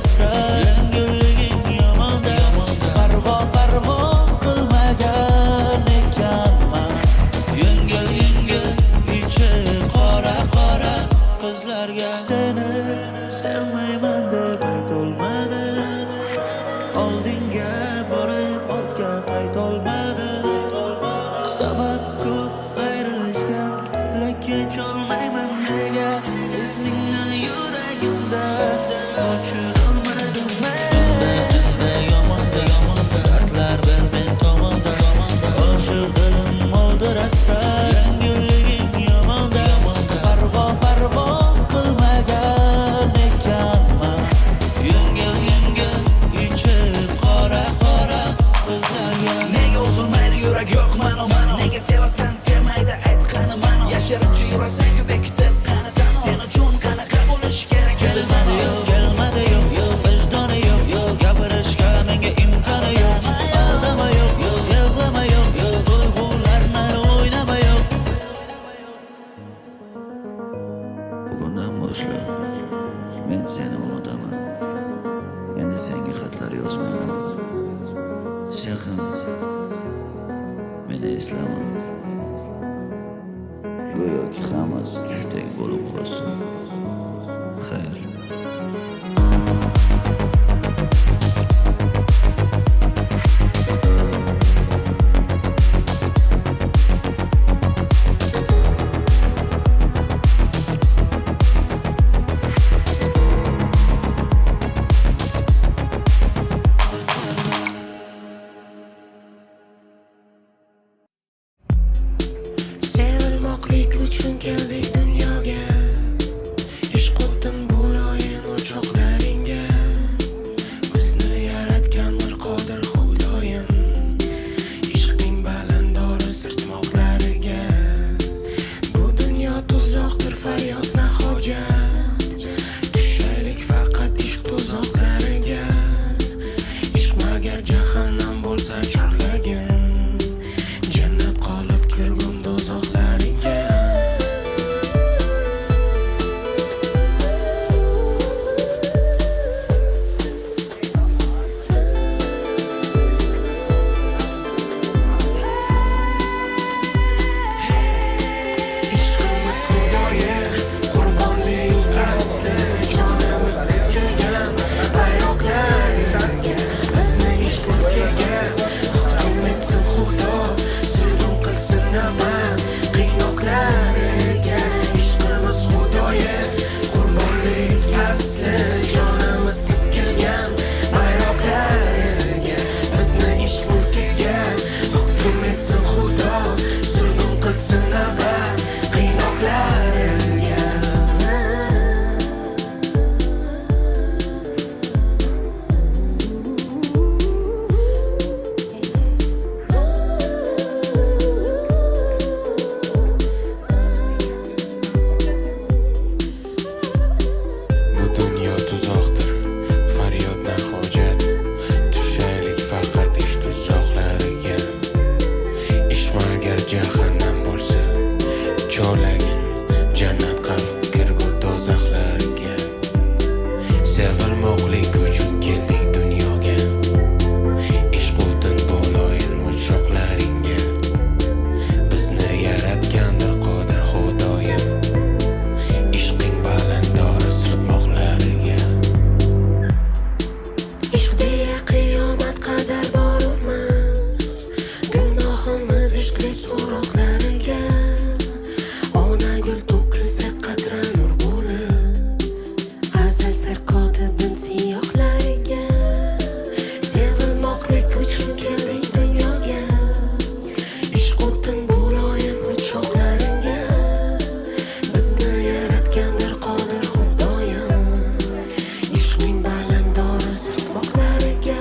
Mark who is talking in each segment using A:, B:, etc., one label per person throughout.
A: rosa. Yengilliging yomonda parvo qilmagan ekanman. Yengil ichi qora qizlarga seni sevmayman deb aytolmadi. Oldinga borib ortga qaytolmadi. Sabab ko'p ayrilishga, lekin cholmayman nega izingni yuragimda o'chirolmadim men. Tunda yomonda dardlar ber men tomonda. Oshiq dilim oldirasa, yengilliging yomonda parvo qilmagan ekanman. Yengil ichi qora qizlarga
B: Nega uzilmaydi yurak yo'q mano Nega sevasan sevmaydi aytqani mano Yashirincha yurasan ko'p kutib qanidan Sen uchun qanaqa bo'lishi kerak
A: kelmadi yo'q vijdoni yo'q gapirishga menga imkoni yo'q. Aldama yo'q yig'lama yo'q tuyg'ularni o'ynama yo'q. Bugundan boshlab men seni unutaman. Endi senga xatlar yozmayman. Shayxim, meni eslama. Go'yoki hammasi tushdek bo'lib qolsin. Xayr.
C: Sevilmoqlik uchun keldik dunyoga. Ishq o'tin bo'loyin o'choqlaringga. Bizni yaratgandir qodir Xudoyim. Ishqning balandori sirtmoqlariga. Bu dunyo tuzoqdir faryodna hojat. Tushaylik faqat ishq tuzoqlariga. Ishq magar jahannam bo'lsa chorlagin. Jannat qolib kirgun dozoqlariga. Ishqimiz Xudoga qurbonlik asli jonimiz deb kelgan bayroqlarga. Bizni ishq mulkiga hukm etsin Xudo, zulm qilsin aman qiynoqlariga. Ishqimiz Xudoga qurbonlik asli jonimiz deb kelgan bayroqlarga. Bizni ishq mulkiga hukm etsin Xudo, zulm qilsin aman qiynoqlariga. Bu dunyo tuzoqdir faryodna hojat. Tushaylik faqat ish tuzoqlariga. Ish magar jahannam bo'lsa chorlagin. Jannat qolib kirgur dozoqlariga. Sevilmoqlik uchun keldik dunyoga. Ishq o'tin bo'loyin o'choqlaringga. Bizni yaratgandir qodir Xudoyim. Ishqing balandori sirtmoqlariga. Ishq deya qiyomat qadar borurmiz. Gunohimiz ishq deb so'roqlariga. Ona gul to'kilsa qatra nur bo'lib. Azal sarkotibin siyohlariga. Sevilmoqlik uchun keldik dunyoga. Ishq o'tin bo'loyin o'choqlaringga. Bizni yaratgandir qodir Xudoyim. Ishqning balandori sirtmoqlariga.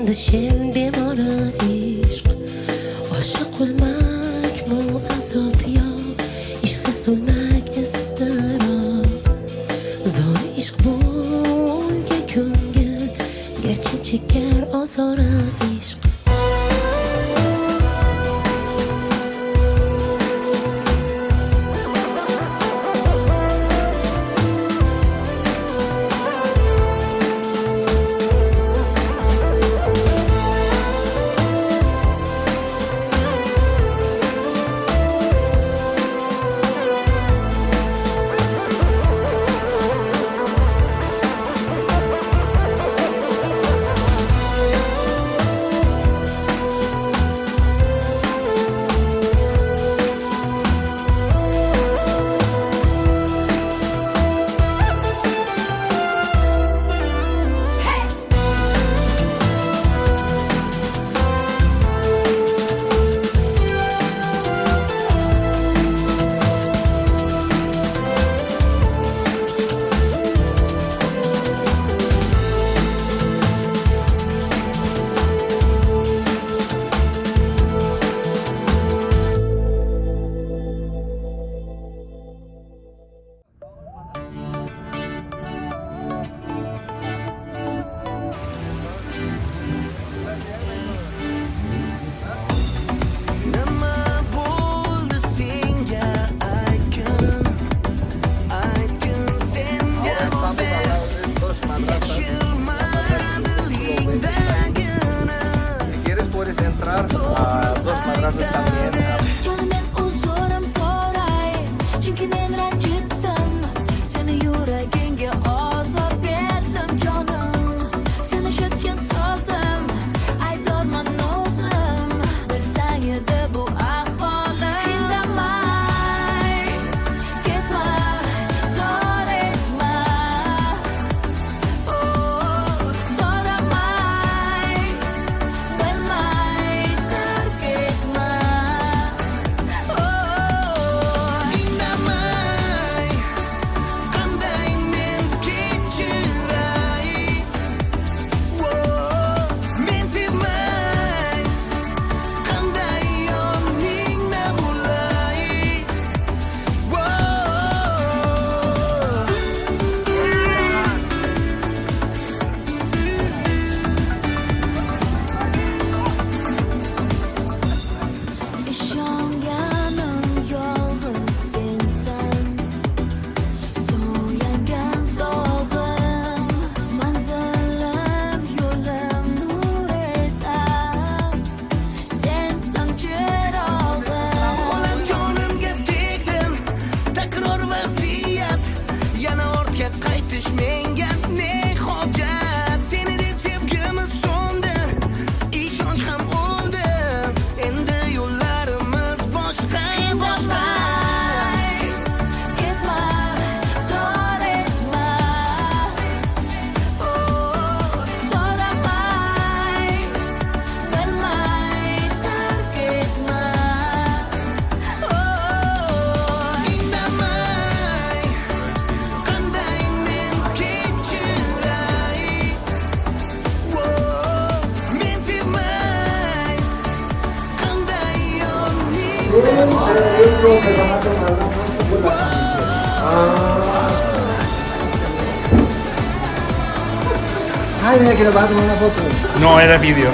C: endi sen bemora ishq oshiq bo'lmakmi azob yo ishqsiz o'lmak iztirob zo'r ishq bunga ko'ngil garchi chekar ozora ishq
D: Entrar a dos madrasas también.
E: Canımdan uzurum soray çünkü men ranjitdim seni yuragingga ozor berdim jonim seni shotgan sozim aybdorman o'zim bilsang edi bu ahvolim indamay ketma zor etma so'ramay bilmay tark etma
A: Indamay qanday men kechiray men sevmay qanday yoningda bo'lay
E: ishonganim yolg'iz sensan so'ylagan dog'im manzilim yo'lim nur esan sensan chirog'im
A: Olam jonimga tegdim takror vasiyat yana ortga qaytish menga ne hojat seni deb sevgimiz so'ndi ishonch ham o'ldi endi yo'llarimiz boshqa boshqa
E: ketma zor etma so'ramay bilmay tark etma
A: indamay qanday men kechiray men sevmay qanday
D: Ay, mira que le vas a tomar una foto.
F: No, era vídeo.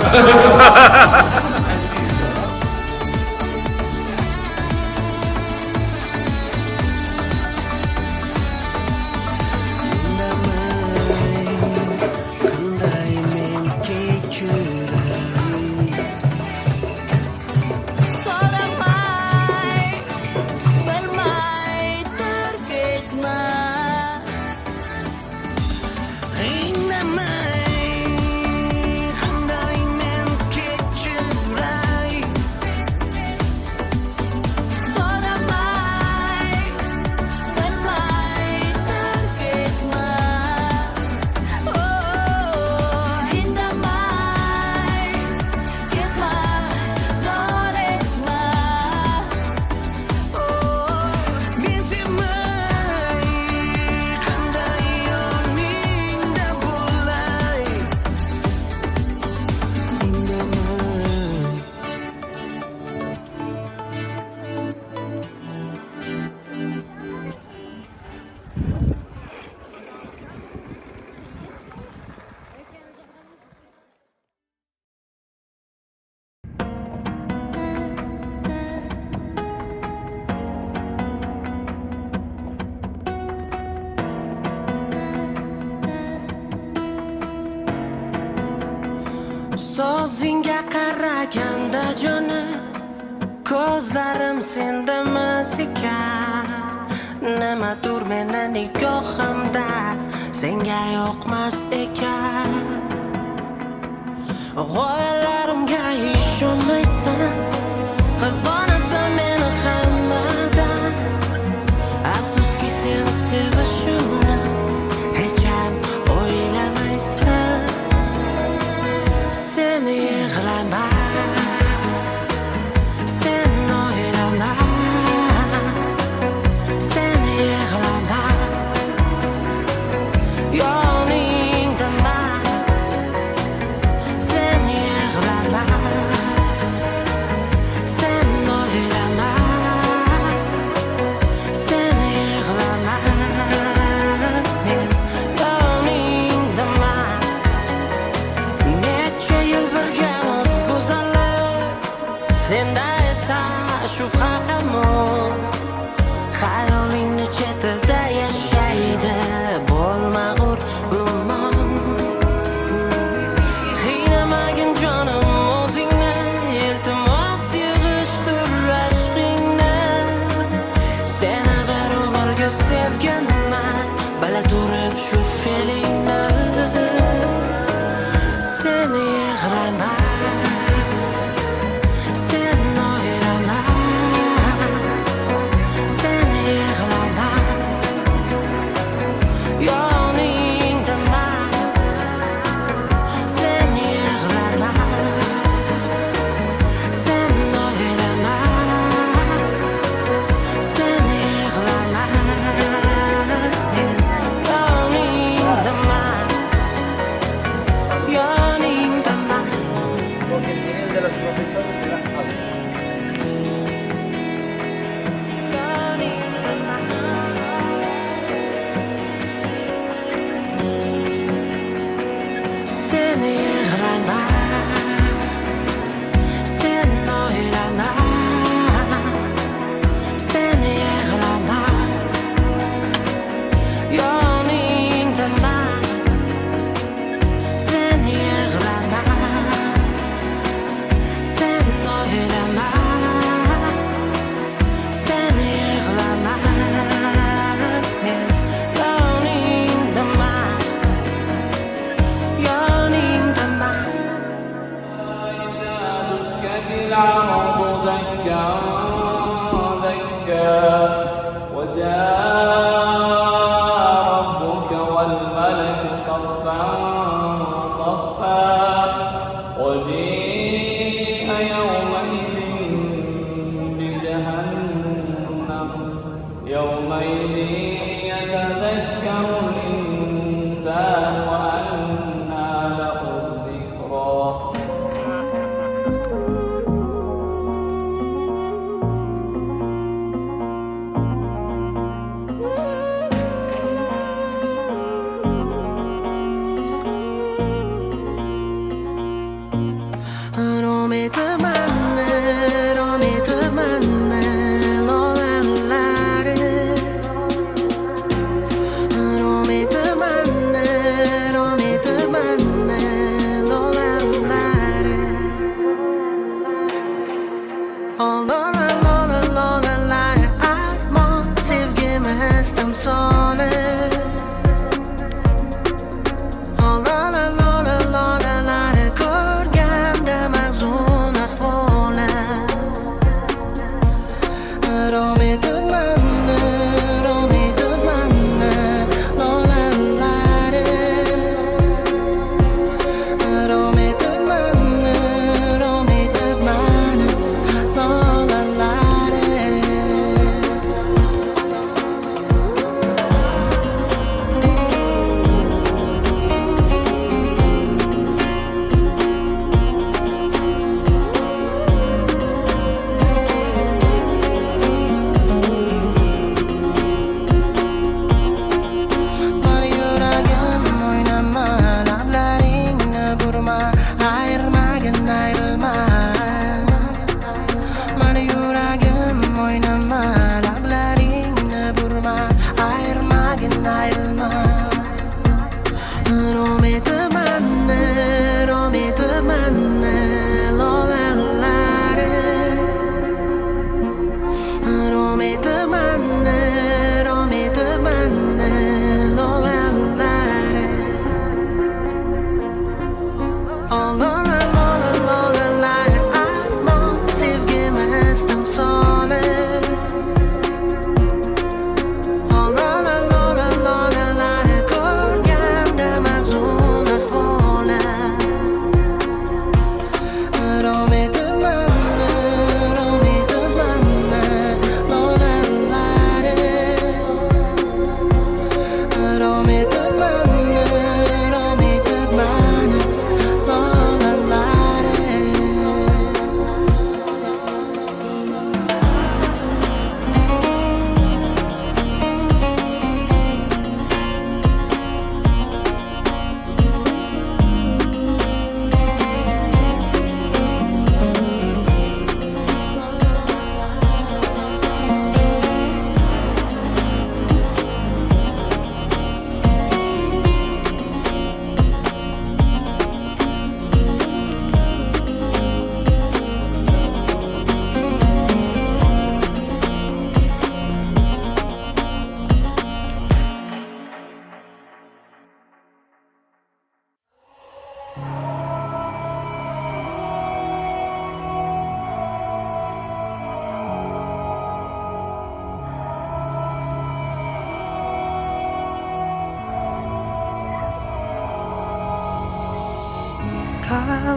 A: qanday men kechiray
E: so'ramay bilmay tark etma
A: indamay qanday men kechiray
F: so'zingga qaraganda jonim, ko'zlarim sendamas ekan. Nimadur meni nigohimda senga yoqmas ekan. G'oyalarimga ishonmaysan, qizg'onasan meni hammadan. Afsuski seni sevishimni hech ham o'ylamaysan. Seni yig'lama, sen o'ylama, seni yig'lama, yoningdaman. Sen yig'lama, sen o'ylama, sen yig'lama, men yoningdaman. Necha yil birgamiz go'zallik, senda esa shubha hamon. Xayolingni chetida yashaydi, bo'lmag'ur gumon. Qiynamagin jonim o'zingni, iltimos yig'ishtir ashqingni. Seni bir umrga sevganman, bila turib shu fe'lingni. Seni yig'lama, sen o'ylama, sen yig'lama, yoningdaman. Sen yig'lama, sen o'ylama, sen yig'lama, men yoningdaman, yoningdaman.
D: Porque el nivel de los profesores era alto.
F: Sen yig'lama, sen o'ylama, sen yig'lama, yoningdaman. Sen yig'lama, sen o'ylama, sen yig'lama, men yoningdaman, yoningdaman.
G: العرض دكا دكا وجاء ربك والملك صفا صفا وجيء يومئذ بجهنم يومئذ يتذكر الإنسان وأنى له الذكرى
F: Romeo te manda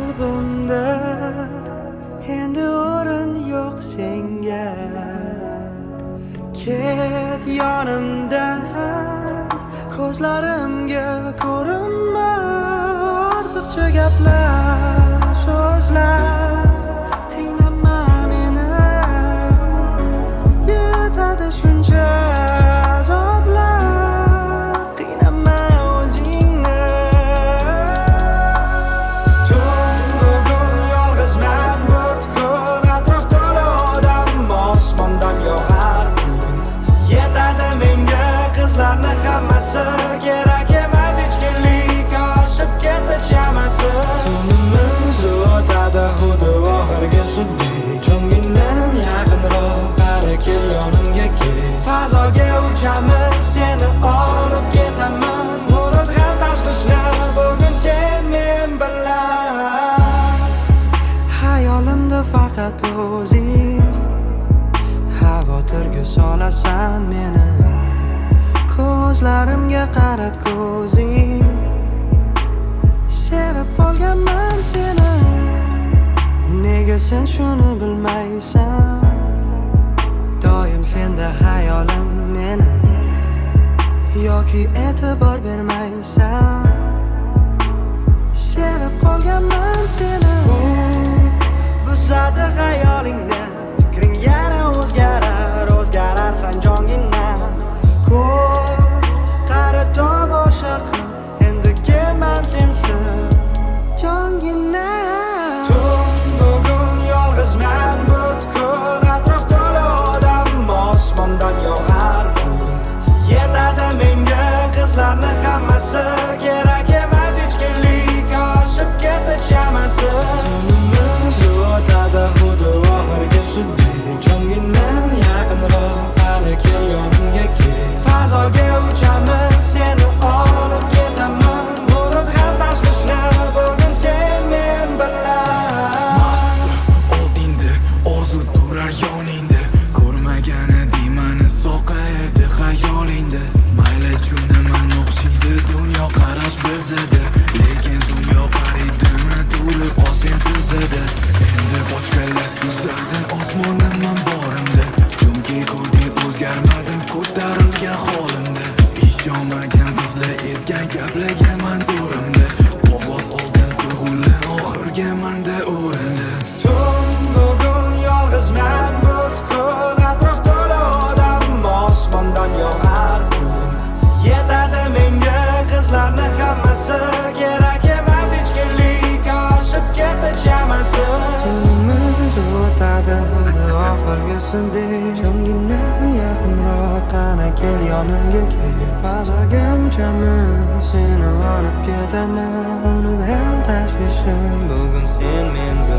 H: qalbimda endi o'rin yo'q senga. Ket yonimdan, ko'zlarimga ko'rinma. Ortiqcha gaplar, so'zlar qiynama meni. Yetadi shuncha azoblar, qiynama o'zingni. Tun bugun yolg'izman, butkul atrof to'la odam, osmondan yog'ar bugun. Yetadi menga qizlarni hammasi, kerak emas ichkilik, oshib ketdi chamasi. Tunimiz o'tadi xuddi oxirgi sudek, jo'ngginam yaqinroq, qari kel yonimga kel. Fazoga uchamiz, seni olib ketaman. Unutgan tashvishni bugun sen men bilan. Hayolimda faqat o'zing, xavotirga solasan meni. Ko'zlarimga qarat ko'zing, sevib qolganman seni. Nega sen shuni bilmaysan? Doim senda hayolim meni, yoki e'tibor bermaysan? Sevib qolganman seni. Buzadi xayolingni, fikring yana o'zgarar, o'zgararsan jongina. Qari tomosha qil, endi kelman sensiz jongina. Tun bugun yolg'izman, butkul atrof to'la odam, osmondan yog'ar bugun. Yetadi menga qizlarni hammasi, kerak emas ichkilik, oshib ketdi chamasi. Tunimiz o'tadi xuddi oxirgi sudek, jo'ngginam yaqinroq, qari kel yonimga kel. Fazoga uchamiz, seni olib ketaman. Unutgan tashvishni bugun sen men bilan.
I: Mas'ul oldingda, orzu turar yoningda. Ko'rmagan edimani soqaydi xayolingda. Mayli tunaman o'xshaydi dunyo qarash bizada, lekin dunyo qaridimi turib osen tizada. Endi boshqalar suzadi osmonimman borimda, chunki ko'rding o'zgarmadim ko'tarilgan holimda. Ishonmagan bizlar aytgan gaplagaman to'rimda, ovoz olgan tuyg'ular oxirgi manda o'rinda.
H: Tun bugun yolg'izman, butkul atrof to'la odam, osmondan yog'ar bugun. Yetadi menga qizlarni hammasi, kerak emas ichkilik, oshib ketdi chamasi. Tunimiz o'tadi xuddi oxirgi sudek, jo'ngginam yaqinroq, qani kel yonimga kel. Fazoga uchamiz, seni olib ketaman. Unutgan tashvishim bugun sen men bilan.